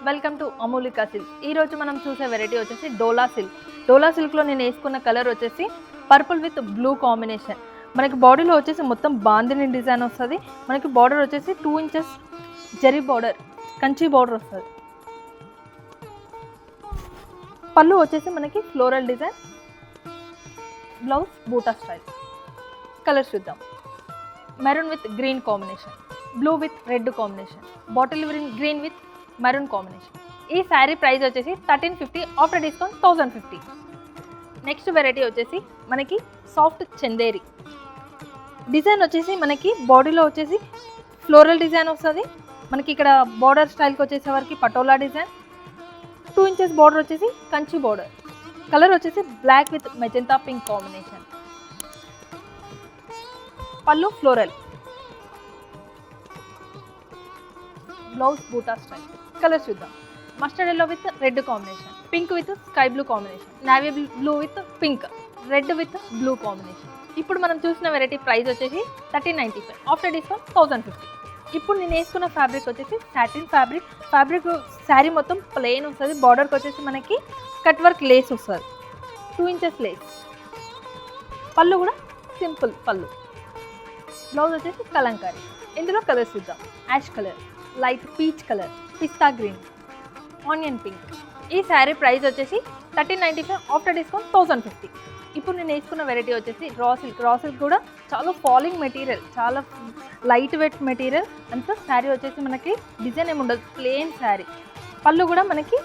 Welcome to అమూలికా silk. ఈరోజు మనం చూసే వెరైటీ వచ్చేసి డోలా సిల్క్. డోలా సిల్క్లో నేను వేసుకున్న కలర్ వచ్చేసి పర్పుల్ విత్ బ్లూ కాంబినేషన్. మనకి బాడీలో వచ్చేసి మొత్తం బాందిని డిజైన్ వస్తుంది. మనకి బార్డర్ వచ్చేసి 2 inches zari border, Kanchi border వస్తుంది. పళ్ళు వచ్చేసి మనకి ఫ్లోరల్ డిజైన్, బ్లౌజ్ బూటా స్టైల్. కలర్ చూద్దాం. Maroon with green combination, blue with red combination, bottle green with maroon combination. ఈ శారీ ప్రైస్ వచ్చేసి 1350, ఆఫ్టర్ డిస్కౌంట్ 1050. నెక్స్ట్ వెరైటీ వచ్చేసి మనకి సాఫ్ట్ చందేరి డిజైన్ వచ్చేసి మనకి బాడీలో వచ్చేసి ఫ్లోరల్ డిజైన్ వస్తుంది. మనకి ఇక్కడ బార్డర్ స్టైల్కి వచ్చేసేవరకు పటోలా డిజైన్, 2 ఇంచెస్ బార్డర్ వచ్చేసి కంచి బార్డర్. కలర్ వచ్చేసి black with magenta pink combination. పళ్ళు ఫ్లోరల్, బ్లౌజ్ బూటా స్టైల్. కలర్ చూద్దాం. Mustard yellow with red combination, pink with sky blue combination, navy blue with pink, red with blue combination. ఇప్పుడు మనం చూసిన variety price వచ్చేసి 1395, after discount 1050. ఇప్పుడు నేను వేసుకున్న ఫ్యాబ్రిక్ వచ్చేసి సాటిన్ ఫ్యాబ్రిక్ శారీ మొత్తం ప్లెయిన్ వస్తుంది. బార్డర్కి వచ్చేసి మనకి కట్ వర్క్ లేస్ వస్తుంది, 2 ఇంచెస్ లేస్. పళ్ళు కూడా సింపుల్ పళ్ళు. బ్లౌజ్ వచ్చేసి కలంకారీ. ఇందులో కలర్స్ చూద్దాం. Ash colour, light peach colour, pista green, onion pink. ఈ శారీ ప్రైస్ వచ్చేసి 1395, ఆఫ్టర్ డిస్కౌంట్ 1050. ఇప్పుడు నేను వేసుకున్న వెరైటీ వచ్చేసి రా సిల్క్ కూడా చాలా ఫాలింగ్ మెటీరియల్, చాలా లైట్ వెయిట్ మెటీరియల్. అంతా శారీ వచ్చేసి మనకి డిజైన్ ఏమి ఉండదు, ప్లెయిన్ శారీ. పళ్ళు కూడా మనకి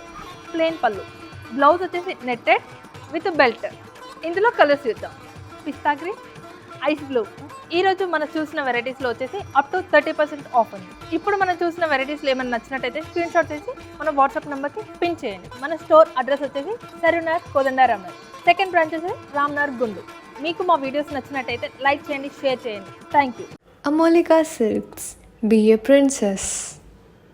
ప్లెయిన్ పళ్ళు. బ్లౌజ్ వచ్చేసి నెట్టెడ్ విత్ బెల్ట్. ఇందులో కలర్స్ చూద్దాం. పిస్తా గ్రీన్, ఐస్ బ్లూ. ఈరోజు మనం చూసిన వెరైటీస్లో వచ్చేసి అప్ టు 30% ఆఫ్ ఉంది. ఇప్పుడు మనం చూసిన వెరైటీస్లో ఏమైనా నచ్చినట్టయితే స్క్రీన్ షాట్ చేసి మన వాట్సాప్ నెంబర్కి పిన్ చేయండి. మన స్టోర్ అడ్రస్ వచ్చేసి సరూనగర్, కోదండరామ్. సెకండ్ బ్రాంచ్ వచ్చేసి రామ్నగర్, గుండు. మీకు మా వీడియోస్ నచ్చినట్టయితే లైక్ చేయండి, షేర్ చేయండి. Thank you. Amolika Silks. Be a princess.